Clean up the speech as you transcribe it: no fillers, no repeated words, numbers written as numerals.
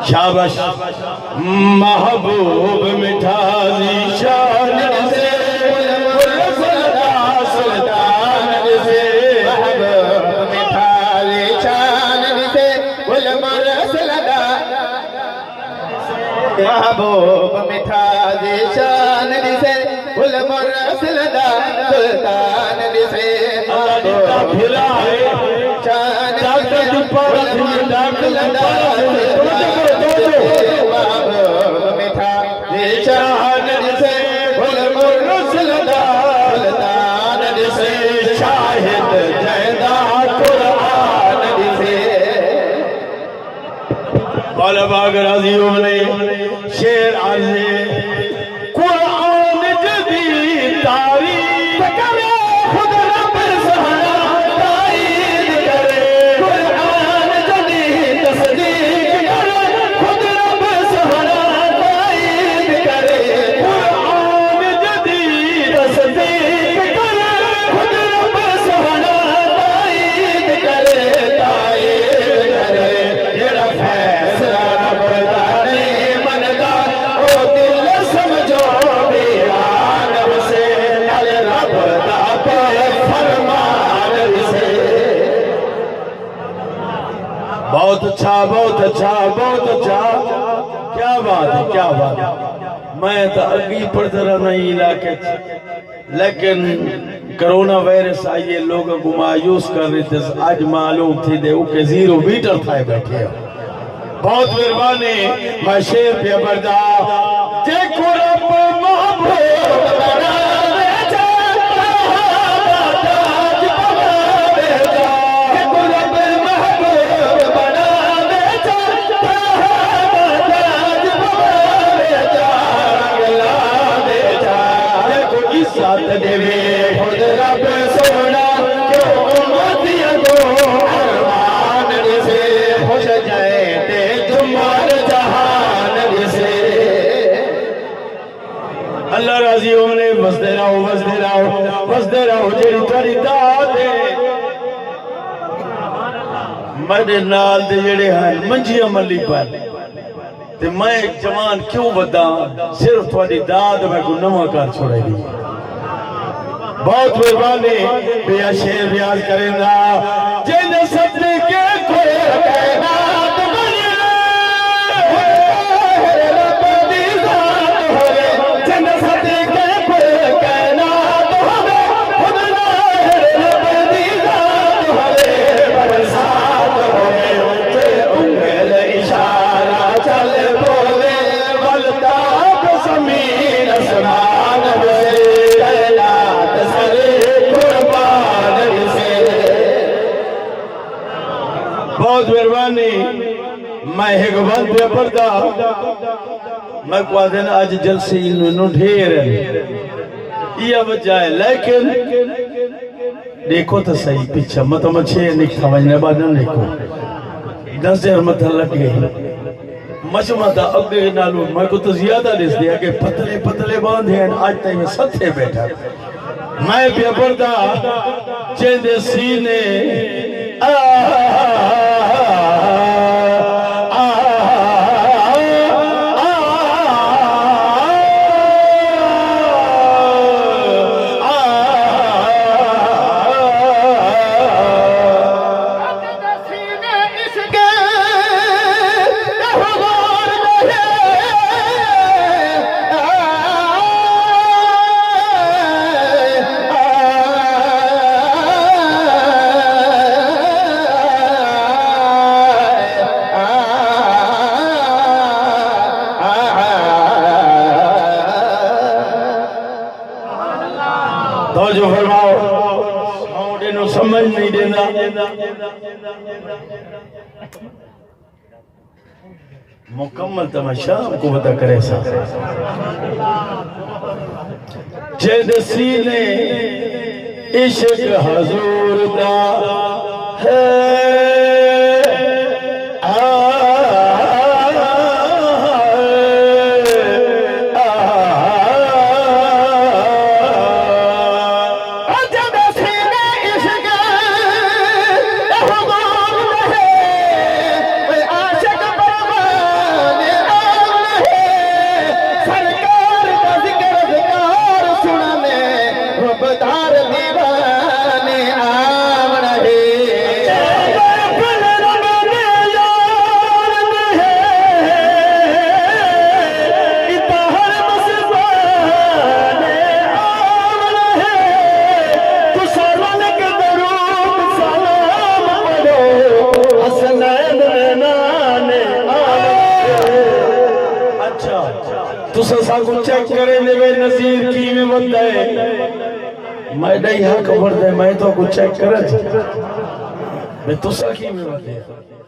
शाबाश महबूब मिठा ज़ीशान से सुल्तान से महबूब मिठा ज़ीशान से महबूब मिठा ज़ीशान से सुल्तान से फिरा है शेर आज़े कुरान जदीद तारीफ करे खुद रब सहारा ताईद करे कुरान जदीद तस्दीक करे खुद रब सहारा ताईद करे कुरान जदीद तस्दीक करे खुद रब सहारा ताईद करे जेड़ा फैसला बहुत अच्छा बहुत अच्छा बहुत अच्छा। क्या बात है क्या बात है। मैं तो अगी पढ़ता रहना इलाके लेकिन कोरोना वायरस आइए लोग को मायूस कर रहे थे। आज मालूम थी दे के 0 मीटर था बैठे। बहुत मेहरबानी मैं शेर पे बरदा देखो रब अल्लाह राजी होने बसते रहो जेड़ी तेरी दात है मेरे नाल दे जेड़े हैं मंजिया मली पर ते मैं जवान क्यों वदा सिर्फ थोड़ी दात मैं को नवा कर छोड़ेगी। बहुत मेहरबानी बेया शेर ब्याज करेंदा जिन सपने के कोई कहना बहुत मेहरबानी मैं एक बात पे पढ़ता मैं को दिन आज जलसे इन्होंने ढेर ये वजह है लेकिन देखो तो सही पीछे मत मछे नहीं समझने बाद देखो 10,000 मत लगे मचमता अगे नालू मैं को तो ज्यादा दिस दिया कि पतले पतले बांधे आज तक मैं सथे बैठा मैं पे पढ़ता चेंदे सीने जो फरमाओ समझ नहीं देना मुकम्मल तमाशा को बता करे सा सीने इश्क हजूर दा है बधार दीवाने आवन है तुसा सागु चेक करे देवे नसीर की में बताए मैं नहीं हाँ खबर दे मैं तो कुछ चेक करे मैं तुसा की में बताए